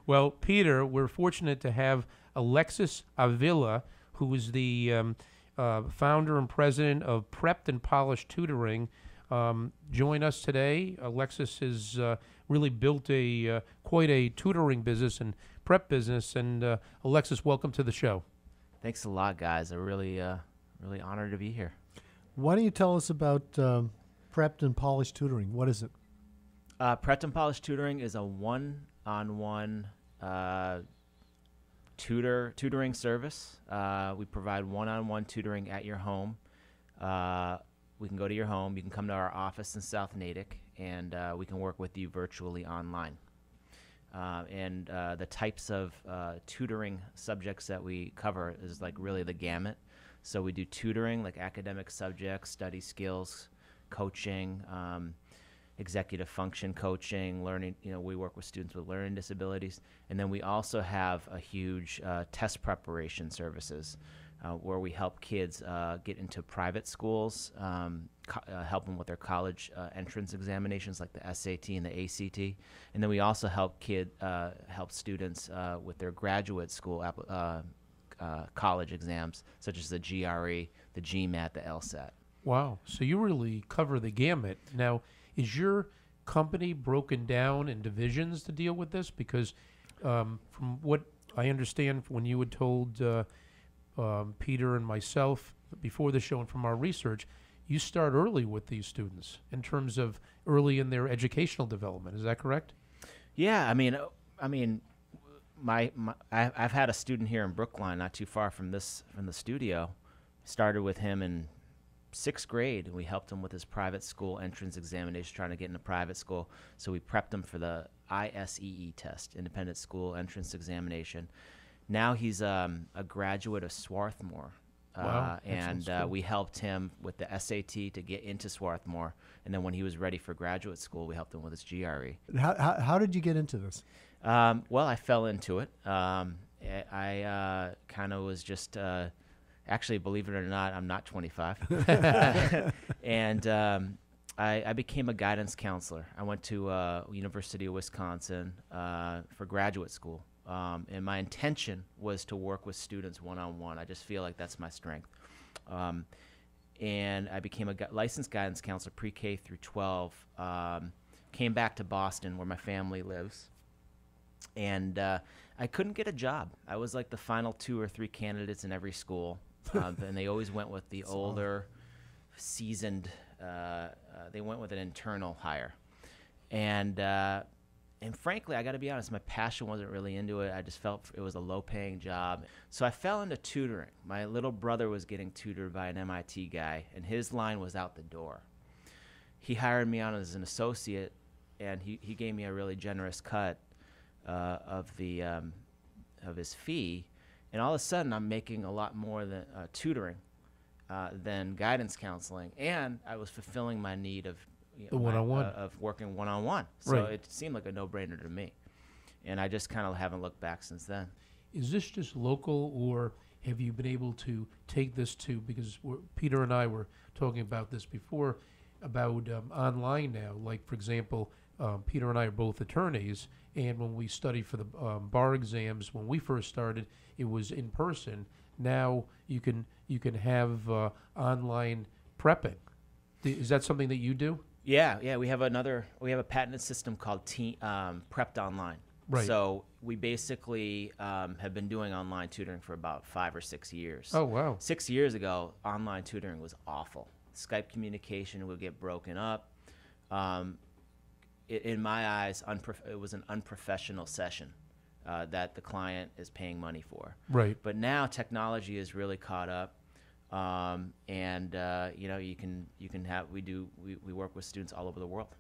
Well, Peter, we're fortunate to have Alexis Avila, who is the founder and president of Prepped and Polished Tutoring, join us today. Alexis has really built a quite a tutoring business and prep business. And Alexis, welcome to the show. Thanks a lot, guys. I'm really honored to be here. Why don't you tell us about Prepped and Polished Tutoring? What is it? Prepped and Polished Tutoring is a one-on-one tutoring service. We provide one-on-one tutoring at your home. We can go to your home. You can come to our office in South Natick, and we can work with you virtually online. And the types of tutoring subjects that we cover is like really the gamut. So we do tutoring, like academic subjects, study skills, coaching, executive function coaching, learning. We work with students with learning disabilities. And then we also have a huge test preparation services where we help kids get into private schools, help them with their college entrance examinations like the SAT and the ACT. And then we also help students with their graduate school college exams, such as the GRE, the GMAT, the LSAT. Wow. So you really cover the gamut. Now, is your company broken down in divisions to deal with this? Because from what I understand, when you had told Peter and myself before the show and from our research, you start early with these students in terms of early in their educational development. Is that correct? Yeah, I mean, I've had a student here in Brookline, not too far from the studio. Started with him in 6th grade, and we helped him with his private school entrance examination, trying to get into private school. So we prepped him for the ISEE test, Independent School Entrance Examination. Now he's a graduate of Swarthmore. Wow, and cool. We helped him with the SAT to get into Swarthmore. And then when he was ready for graduate school, we helped him with his GRE. How did you get into this? Well, I fell into it. I kind of was just, actually, believe it or not, I'm not 25. And I became a guidance counselor. I went to University of Wisconsin for graduate school. And my intention was to work with students one-on-one. I just feel like that's my strength. And I became a licensed guidance counselor pre-K through 12. Came back to Boston, where my family lives. And I couldn't get a job. I was like the final 2 or 3 candidates in every school. And they always went with the older, seasoned, they went with an internal hire. And frankly, I got to be honest, my passion wasn't really into it. I just felt it was a low-paying job. So I fell into tutoring. My little brother was getting tutored by an MIT guy, and his line was out the door. He hired me on as an associate, and he gave me a really generous cut of his fee. And all of a sudden, I'm making a lot more than tutoring than guidance counseling, and I was fulfilling my need of The one-on-one. Of working one-on-one. So Right. it seemed like a no-brainer to me, and I just kind of haven't looked back since then. Is this just local, or have you been able to take this to, because Peter and I were talking about this before, about online now. Like, for example, Peter and I are both attorneys, and when we studied for the bar exams, when we first started, it was in person. Now you can have online prepping. Is that something that you do? Yeah, we have a patented system called Prepped Online. Right. So we basically have been doing online tutoring for about 5 or 6 years. Oh, wow. 6 years ago, online tutoring was awful. Skype communication would get broken up. In my eyes, it was an unprofessional session that the client is paying money for. Right. But now technology has really caught up. We work with students all over the world.